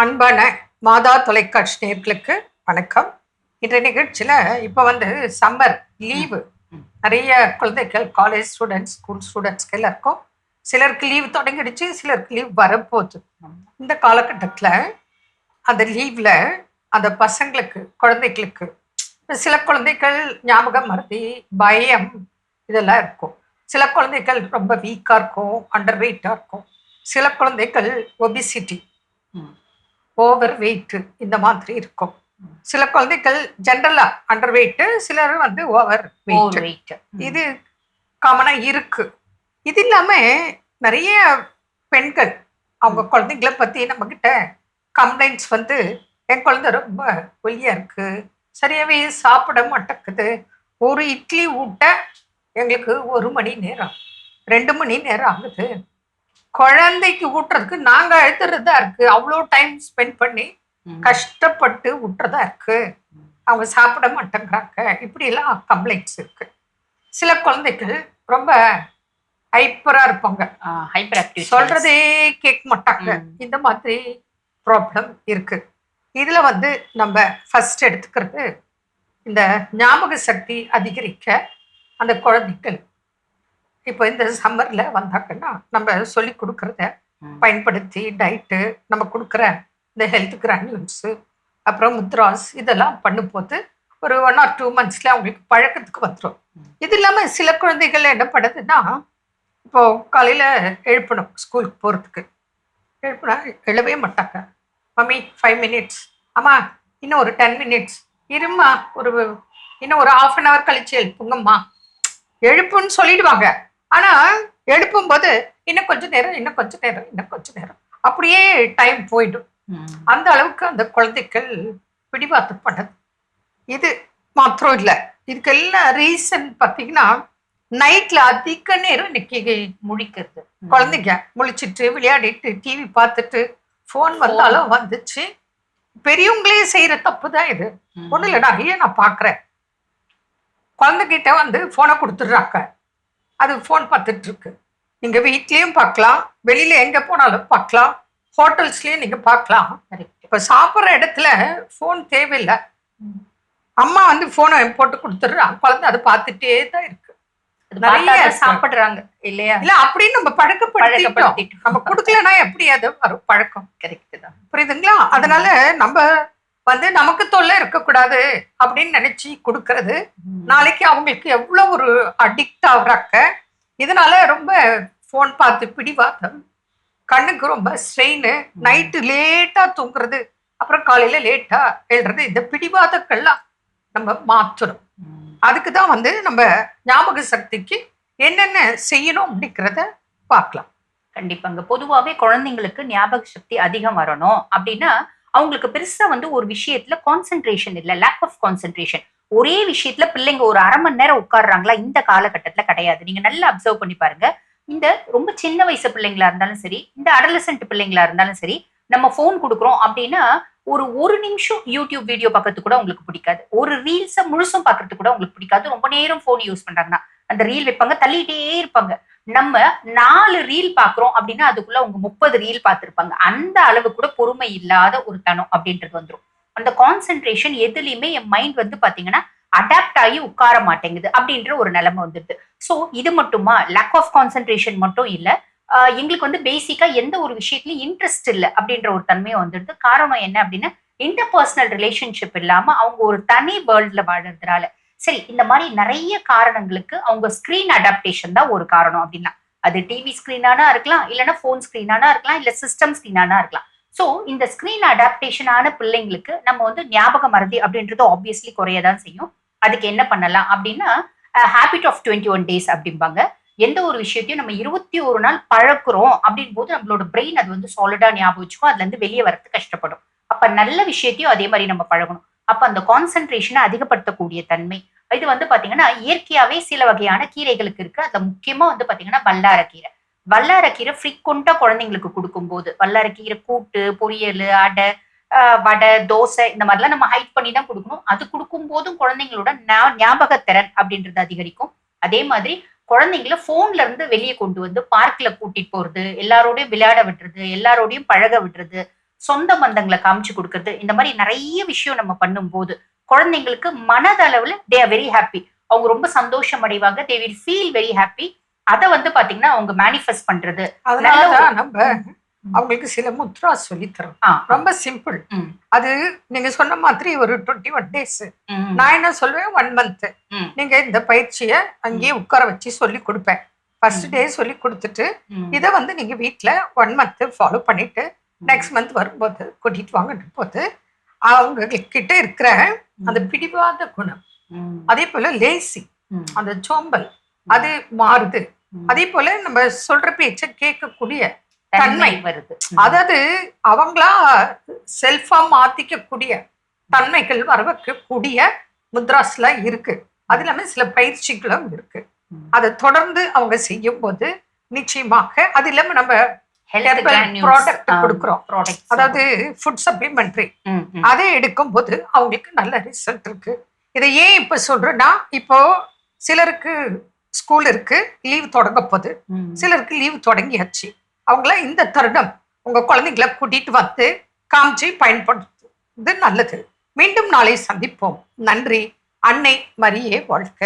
அன்பான மாதா தொலைக்காட்சி நேயர்களுக்கு வணக்கம். இன்றைய நிகழ்ச்சியில் இப்போ சம்மர் லீவு நிறைய குழந்தைகள் காலேஜ் ஸ்டூடெண்ட்ஸ் ஸ்கூல் ஸ்டூடெண்ட்ஸ்க்கு எல்லாருக்கும் சிலருக்கு லீவ் தொடங்கிடுச்சு, சிலருக்கு லீவ் வரப்போகுது. இந்த காலகட்டத்தில் அந்த லீவில் அந்த பசங்களுக்கு குழந்தைகளுக்கு சில குழந்தைகள் ஞாபகம் மறதி பயம் இதெல்லாம் இருக்கும். சில குழந்தைகள் ரொம்ப வீக்காக இருக்கும், அண்டர் வெயிட்டாக இருக்கும். சில குழந்தைகள் ஒபிசிட்டி ஓவர் வெயிட்டு இந்த மாதிரி இருக்கும். சில குழந்தைகள் ஜென்ரலா அண்டர் வெயிட்டு, சிலர் ஓவர் வெயிட். இது காமனா இருக்கு. இது இல்லாம நிறைய பெண்கள் அவங்க குழந்தைங்களை பத்தி நம்ம கிட்ட கம்ப்ளைண்ட்ஸ் என் குழந்தை ரொம்ப ஒல்லியா இருக்கு, சரியாவே சாப்பிட மாட்டேங்குது, ஒரு இட்லி ஊட்ட எங்களுக்கு 1 மணி நேரம் 2 மணி நேரம் ஆகுது, குழந்தைக்கு ஊட்டுறதுக்கு நாங்க எழுதுறதா இருக்கு, அவ்வளோ டைம் ஸ்பெண்ட் பண்ணி கஷ்டப்பட்டு ஊட்டுறதா இருக்கு, அவங்க சாப்பிட மாட்டேங்கிறாங்க, இப்படி எல்லாம் கம்ப்ளைண்ட்ஸ் இருக்கு. சில குழந்தைகள் ரொம்ப ஹைப்பரா இருப்பாங்க, சொல்றதே கேட்க மாட்டாங்க. இந்த மாதிரி ப்ராப்ளம் இருக்கு. இதுல நம்ம ஃபர்ஸ்ட் எடுத்துக்கிறது இந்த ஞாபக சக்தி அதிகரிக்க அந்த குழந்தைகள் இப்போ இந்த சம்மர்ல வந்தாங்கன்னா நம்ம சொல்லி கொடுக்கறத பயன்படுத்தி டயட்டு நம்ம கொடுக்குற இந்த ஹெல்த் கிரானியூல்ஸு அப்புறம் முத்ராஸ் இதெல்லாம் பண்ணும்போது ஒரு 1 or 2 monthsல அவங்களுக்கு பழக்கத்துக்கு வந்துடும். இது இல்லாமல் சில குழந்தைகள் என்ன பண்ணுதுன்னா, இப்போ காலையில எழுப்பணும் ஸ்கூலுக்கு போகிறதுக்கு, எழுப்பினா எழவே மாட்டாங்க. மம்மி 5 minutes, அம்மா இன்னும் ஒரு 10 minutes இருமா, இன்னும் ஒரு 1/2 hour கழிச்சு எழுப்புங்கம்மா, எழுப்புன்னு சொல்லிடுவாங்க. ஆனா எழுப்பும் போது இன்னும் கொஞ்ச நேரம் இன்னும் கொஞ்ச நேரம் இன்னும் கொஞ்ச நேரம் அப்படியே டைம் போயிடும். அந்த அளவுக்கு அந்த குழந்தைகள் பிடிவாத்து பண்ணது. இது மாத்திரம் இல்லை, இதுக்கெல்லாம் ரீசன் பார்த்தீங்கன்னா நைட்ல அதிக நேரம் இன்னைக்கு முழிக்கிறது. குழந்தைங்க முழிச்சிட்டு விளையாடிட்டு டிவி பார்த்துட்டு ஃபோன் வந்தாலும் வந்துச்சு. பெரியவங்களே செய்யற தப்பு தான் இது. ஒன்றும் இல்லை, நிறைய நான் பார்க்குறேன். குழந்தைகிட்ட ஃபோனை கொடுத்துட்றாங்க, அது ஃபோன் பார்த்துட்டு இருக்கு. நீங்கள் வீட்லேயும் பார்க்கலாம், வெளியில் எங்கே போனாலும் பார்க்கலாம், ஹோட்டல்ஸ்லேயும் நீங்கள் பார்க்கலாம். இப்போ சாப்பிட்ற இடத்துல ஃபோன் தேவையில்லை, அம்மா ஃபோனை போட்டு கொடுத்துட்றான், குழந்தை அதை பார்த்துட்டே தான் இருக்கு. நிறைய சாப்பிடுறாங்க இல்லையா? இல்லை அப்படின்னு நம்ம பழக்கப்படுத்திட்டோம். நம்ம கொடுக்கலன்னா எப்படி அது வரும் பழக்கம்? கரெக்ட் தான், புரியுதுங்களா? அதனால நம்ம நமக்கு தொல்லை இருக்கக்கூடாது அப்படின்னு நினைச்சு கொடுக்கறது நாளைக்கு அவங்களுக்கு எவ்வளவு ஒரு அடிக்ட் ஆகுறாங்க. இதனால ரொம்ப ஃபோன் பார்த்து பிடிவாதம், கண்ணுக்கு ரொம்ப ஸ்ட்ரெயின், நைட்டு லேட்டா தூங்குறது, அப்புறம் காலையில லேட்டா எழுறது, இந்த பிடிவாதங்கள்லாம் நம்ம மாற்றணும். அதுக்கு தான் நம்ம ஞாபக சக்திக்கு என்னென்ன செய்யணும் அப்படிங்கிறத பார்க்கலாம். கண்டிப்பாங்க. பொதுவாகவே குழந்தைங்களுக்கு ஞாபக சக்தி அதிகம் வரணும் அப்படின்னா அவங்களுக்கு பெருசா ஒரு விஷயத்துல கான்சென்ட்ரேஷன் இல்ல, லேக் ஆஃப் கான்சென்ட்ரேஷன். ஒரே விஷயத்துல பிள்ளைங்க ஒரு 1/2 மணி நேரம் உட்காடுறாங்களா? இந்த காலகட்டத்துல கிடையாது. நீங்க நல்லா அப்சர்வ் பண்ணி பாருங்க. இந்த ரொம்ப சின்ன வயசு பிள்ளைங்களா இருந்தாலும் சரி, இந்த அடலசன்ட் பிள்ளைங்களா இருந்தாலும் சரி, நம்ம போன் கொடுக்குறோம் அப்படின்னா ஒரு நிமிஷம் யூடியூப் வீடியோ பார்க்கறது கூட உங்களுக்கு பிடிக்காது, ஒரு ரீல்ஸை முழுசும் பார்க்கறது கூட உங்களுக்கு பிடிக்காது. ரொம்ப நேரம் போன் யூஸ் பண்றாங்கன்னா அந்த ரீல் வைப்பாங்க, தள்ளிட்டே இருப்பாங்க. நம்ம 4 ரீல் பாக்குறோம் அப்படின்னா அதுக்குள்ள அவங்க 30 ரீல் பார்த்திருப்பாங்க. அந்த அளவு கூட பொறுமை இல்லாத ஒரு தனம் அப்படின்றது வந்துடும். அந்த கான்சென்ட்ரேஷன் எதுலையுமே என் மைண்ட் பாத்தீங்கன்னா அடாப்ட் ஆகி உட்கார மாட்டேங்குது அப்படின்ற ஒரு நிலைமை வந்துடுது. ஸோ இது மட்டுமா? லேக் ஆஃப் கான்சென்ட்ரேஷன் மட்டும் இல்லை, எங்களுக்கு பேசிக்கா எந்த ஒரு விஷயத்துலயும் இன்ட்ரெஸ்ட் இல்லை அப்படின்ற ஒரு தன்மையை வந்துடுது. காரணம் என்ன அப்படின்னா இன்டர்பர்சனல் ரிலேஷன்ஷிப் இல்லாம அவங்க ஒரு தனி வேர்ல்ட்ல வாழறதுனால. சரி, இந்த மாதிரி நிறைய காரணங்களுக்கு அவங்க ஸ்கிரீன் அடாப்டேஷன் தான் ஒரு காரணம் அப்படின்னா, அது டிவி ஸ்கிரீனானா இருக்கலாம், இல்லைன்னா போன் ஸ்கிரீனானா இருக்கலாம், இல்ல சிஸ்டம் ஸ்கிரீனானா இருக்கலாம். ஸோ இந்த ஸ்கிரீன் அடாப்டேஷனான பிள்ளைங்களுக்கு நம்ம ஞாபக மறதி அப்படின்றது ஆப்வியஸ்லி குறையதான் செய்யும். அதுக்கு என்ன பண்ணலாம் அப்படின்னா ஹேபிட் ஆஃப் 21 days அப்படிம்பாங்க. எந்த ஒரு விஷயத்தையும் நம்ம 21 நாள் பழக்கிறோம் அப்படின் போது நம்மளோட பிரெயின் அது சாலிடா ஞாபகம் வச்சுக்கும், அதுல இருந்து வெளியே வரது கஷ்டப்படும். அப்ப நல்ல விஷயத்தையும் அதே மாதிரி நம்ம பழகணும். அப்ப அந்த கான்சென்ட்ரேஷனை அதிகப்படுத்தக்கூடிய தன்மை இது பாத்தீங்கன்னா இயற்கையாவே சில வகையான கீரைகளுக்கு இருக்கு. அதுல முக்கியமா பாத்தீங்கன்னா வல்லாரக்கீரை. வல்லாரக்கீரை ஃப்ரீக்வெண்டா குழந்தைங்களுக்கு கொடுக்கும் போது வல்லாரக்கீரை கூட்டு, பொரியல், அடை, வடை, தோசை இந்த மாதிரிலாம் நம்ம ஹைட் பண்ணி தான் கொடுக்கணும். அது கொடுக்கும் போதும் குழந்தைங்களோட ஞாபகத்திறன் அப்படின்றது அதிகரிக்கும். அதே மாதிரி குழந்தைங்களை போன்ல இருந்து வெளியே கொண்டு பார்க்ல கூட்டிட்டு போறது, எல்லாரோடையும் விளையாட விடுறது, எல்லாரோடையும் பழக விடுறது, சொந்த பந்தங்களை காமிச்சு கொடுக்கறது, இந்த மாதிரி நிறைய விஷயம் நம்ம பண்ணும்போது குழந்தைங்களுக்கு மனதளவுல தே ஆர் வெரி ஹாப்பி. அவங்க ரொம்ப சந்தோஷம் அடைவாங்க. They will feel very happy. அதை வந்து பாத்தீங்கன்னா அவங்க மேனிஃபெஸ்ட் பண்றது. அதனாலதான் நம்ம அவங்களுக்கு சில முத்ரா சொல்லி தரோம். ரொம்ப சிம்பிள். அது நீங்க சொன்ன மாதிரி ஒரு 21 days. நான் என்ன சொல்வேன், 1 month நீங்க இந்த பயிற்சியை அங்கேயே உட்கார வச்சு சொல்லி கொடுப்பேன். ஃபர்ஸ்ட் டே சொல்லி கொடுத்துட்டு இதை வந்து நீங்க வீட்டுல 1 month ஃபாலோ பண்ணிட்டு நெக்ஸ்ட் மந்த் வரும்போது கூட்டிட்டு வாங்கிட்டு போது அவங்க கிட்ட இருக்கிற அந்த பிடிவாத குணம், அதே போல லேசி, அந்த சோம்பல் அது மாறுது. அதே போல நம்ம சொல்ற பேச்ச கேட்கக்கூடிய தன்மை வருது. அதாவது அவங்களா செல்ஃபா மாத்திக்கக்கூடிய தன்மைகள் வரவைக்கக்கூடிய முத்ராஸ்ல இருக்கு. அது இல்லாம சில பயிற்சிகளும் இருக்கு. அதை தொடர்ந்து அவங்க செய்யும் போது நிச்சயமாக, அது இல்லாம நம்ம ப்ராடக்ட் கொடுக்குறோம். அதாவது ஃபுட் சப்ளிமெண்ட்ரி அதை எடுக்கும் போது அவங்களுக்கு நல்ல ரிசல்ட் இருக்கு. இதை ஏன் இப்ப சொல்றேன்னா, இப்போ சிலருக்கு ஸ்கூல் இருக்கு, லீவ் தொடங்க போகுது, சிலருக்கு லீவ் தொடங்கியாச்சு. அவங்கள இந்த தருணம் உங்க குழந்தைங்களை கூட்டிட்டு வந்து காமிச்சு பயன்படுத்துறது நல்லது. மீண்டும் நாளை சந்திப்போம். நன்றி. அன்னை மரியே வாழ்க.